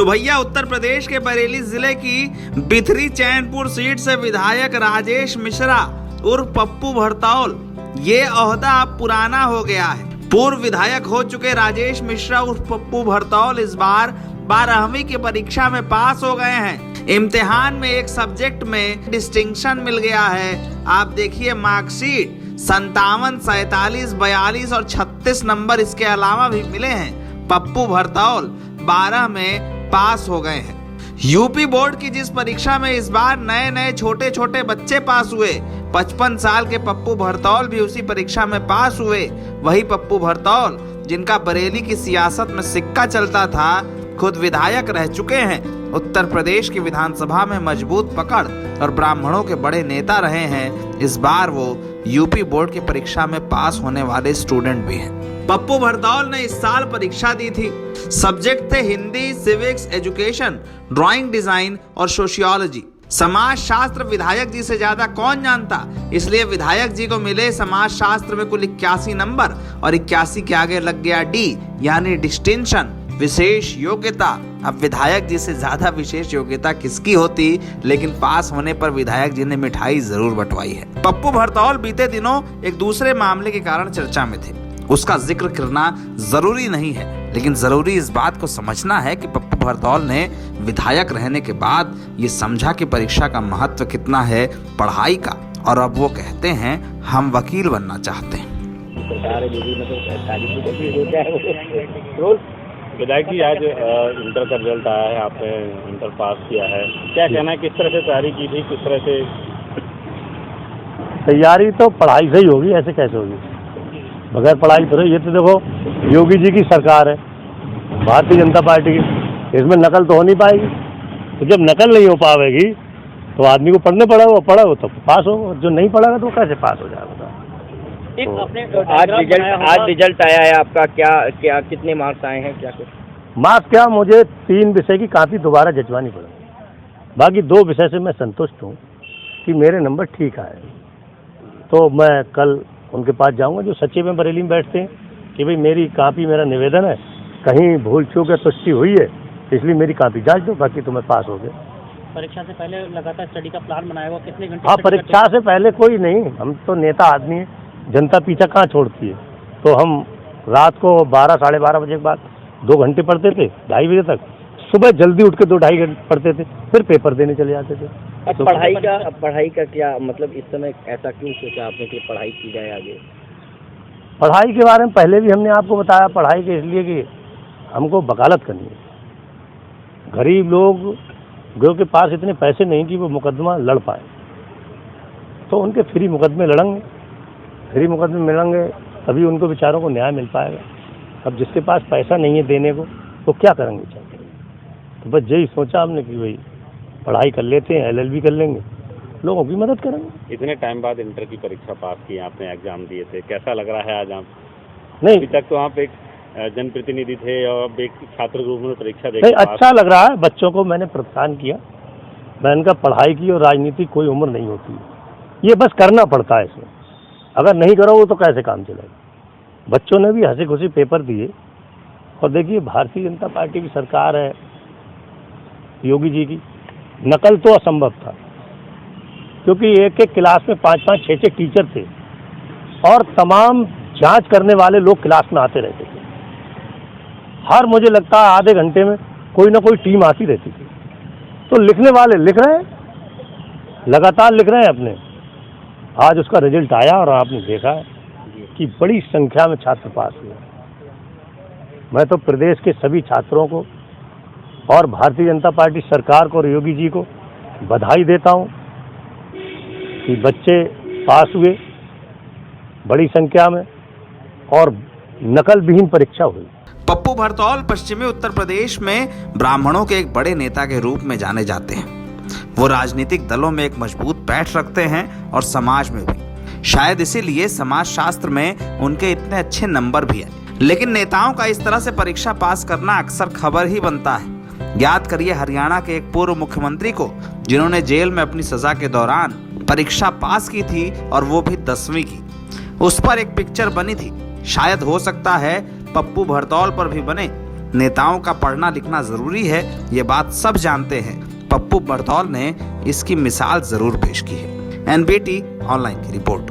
तो भैया उत्तर प्रदेश के बरेली जिले की बिथरी चैनपुर सीट से विधायक राजेश मिश्रा उर्फ पप्पू भरतौल, ये ओहदा अब पुराना हो गया है। पूर्व विधायक हो चुके राजेश मिश्रा उर्फ पप्पू भरतौल इस बार 12वीं की परीक्षा में पास हो गए हैं। इम्तिहान में एक सब्जेक्ट में डिस्टिंक्शन मिल गया है। आप देखिए मार्कशीट 57, 47, 42 और 36 नंबर इसके अलावा भी मिले हैं। पप्पू भरतौल 12 में पास हो गए हैं। यूपी बोर्ड की जिस परीक्षा में इस बार नए छोटे छोटे बच्चे पास हुए, 55 साल के पप्पू भरतौल भी उसी परीक्षा में पास हुए। वही पप्पू भरतौल जिनका बरेली की सियासत में सिक्का चलता था, खुद विधायक रह चुके हैं। उत्तर प्रदेश की विधानसभा में मजबूत पकड़ और ब्राह्मणों के बड़े नेता रहे हैं। इस बार वो यूपी बोर्ड की परीक्षा में पास होने वाले स्टूडेंट भी हैं। पप्पू भरतौल ने इस साल परीक्षा दी थी। सब्जेक्ट थे Hindi, civics, education, drawing design और सोशियोलॉजी। समाज शास्त्र विधायक जी से ज्यादा कौन जानता, इसलिए विधायक जी को मिले समाज शास्त्र में कुल 81 नंबर और 81 के आगे लग गया डी यानी डिस्टिंक्शन, विशेष योग्यता। अब विधायक जी से ज्यादा विशेष योग्यता किसकी होती, लेकिन पास होने पर विधायक जी ने मिठाई जरूर बंटवाई है। पप्पू भरतौल बीते दिनों एक दूसरे मामले के कारण चर्चा में थे। उसका जिक्र करना जरूरी नहीं है, लेकिन जरूरी इस बात को समझना है कि पप्पू भरतौल ने विधायक रहने के बाद ये समझा कि परीक्षा का महत्व कितना है पढ़ाई का, और अब वो कहते हैं हम वकील बनना चाहते हैं। विधायक जी, आज इंटर का रिजल्ट आया है, आपने इंटर पास किया है, क्या कहना है, किस तरह से तैयारी की थी, किस तरह से? तैयारी तो पढ़ाई से ही होगी, ऐसे कैसे होगी बगैर पढ़ाई तो? ये तो देखो योगी जी की सरकार है, भारतीय जनता पार्टी की, इसमें नकल तो हो नहीं पाएगी। तो जब नकल नहीं हो पाएगी तो आदमी को पढ़ने पड़ा, वो पढ़ा हो तो पास हो, जो नहीं पढ़ागा तो कैसे पास हो जाएगा? आज रिजल्ट आया है आपका, क्या कितने मार्क्स आए हैं, क्या कुछ? मार्क्स क्या, मुझे 3 विषय की कॉपी दोबारा जचवानी पड़ी। बाकी 2 विषय से मैं संतुष्ट हूँ कि मेरे नंबर ठीक आए। तो मैं कल उनके पास जाऊंगा जो सचिव में बरेली में बैठते हैं कि भाई मेरी कॉपी, मेरा निवेदन है, कहीं भूल चूक या तुष्टि हुई है इसलिए मेरी कॉपी जांच दो, बाकी तो मैं पास हो गया। परीक्षा से पहले लगातार स्टडी का प्लान बनाया हुआ, कितने घंटे? हाँ, परीक्षा से पहले कोई नहीं, हम तो नेता आदमी है, जनता पीछा कहाँ छोड़ती है। तो हम रात को 12, साढ़े 12 बजे के बाद 2 घंटे पढ़ते थे, 2:30 बजे तक। सुबह जल्दी उठ के 2-2.5 घंटे पढ़ते थे, फिर पेपर देने चले जाते थे। अब पढ़ाई का क्या मतलब, इस समय ऐसा क्यों सोचा आपने कि पढ़ाई की जाए आगे? पढ़ाई के बारे में पहले भी हमने आपको बताया, पढ़ाई के इसलिए कि हमको वकालत करनी है। गरीब लोग जो के पास इतने पैसे नहीं कि वो मुकदमा लड़ पाए, तो उनके फ्री मुकदमे लड़ेंगे, फ्री मुकदमे मिलेंगे तभी उनको बेचारों को न्याय मिल पाएगा। अब जिसके पास पैसा नहीं है देने को तो क्या करेंगे बेचारे? तो बस यही सोचा हमने कि भाई पढ़ाई कर लेते हैं, LLB कर लेंगे, लोगों की मदद करेंगे। इतने टाइम बाद इंटर की परीक्षा पास की, आपने एग्जाम दिए थे, कैसा लग रहा है आज आप? नहीं, अभी तक तो आप एक जनप्रतिनिधि थे और अब एक छात्र के रूप में परीक्षा दे। नहीं, अच्छा लग रहा है। बच्चों को मैंने प्रोत्साहन किया, मैंने कहा पढ़ाई की और राजनीति कोई उम्र नहीं होती है, ये बस करना पड़ता है। इसमें अगर नहीं करोगे तो कैसे काम चलेगा? बच्चों ने भी हंसी खुशी पेपर दिए। और देखिए भारतीय जनता पार्टी की सरकार है योगी जी की, नकल तो असंभव था, क्योंकि एक क्लास में 5-5, 6-6 टीचर थे और तमाम जांच करने वाले लोग क्लास में आते रहते थे। हर मुझे लगता है आधे घंटे में कोई ना कोई टीम आती रहती थी। तो लिखने वाले लिख रहे हैं, लगातार लिख रहे हैं अपने। आज उसका रिजल्ट आया और आपने देखा है कि बड़ी संख्या में छात्र पास हुए। मैं तो प्रदेश के सभी छात्रों को और भारतीय जनता पार्टी सरकार को और योगी जी को बधाई देता हूं कि बच्चे पास हुए बड़ी संख्या में और नकल विहीन परीक्षा हुई। पप्पू भरतौल पश्चिमी उत्तर प्रदेश में ब्राह्मणों के एक बड़े नेता के रूप में जाने जाते हैं। वो राजनीतिक दलों में एक मजबूत पैठ रखते हैं और समाज में भी। शायद इसीलिए समाज शास्त्र में उनके इतने अच्छे नंबर भी हैं। लेकिन नेताओं का इस तरह से परीक्षा पास करना अक्सर खबर ही बनता है। याद करिए हरियाणा के एक पूर्व मुख्यमंत्री को, जिन्होंने जेल में अपनी सजा के दौरान परीक्षा पास की थी और वो भी 10वीं की। उस पर एक पिक्चर बनी थी, शायद हो सकता है पप्पू भरतौल पर भी बने। नेताओं का पढ़ना लिखना जरूरी है, ये बात सब जानते हैं। पप्पू भरतौल ने इसकी मिसाल जरूर पेश की है। एनबीटी ऑनलाइन की रिपोर्ट।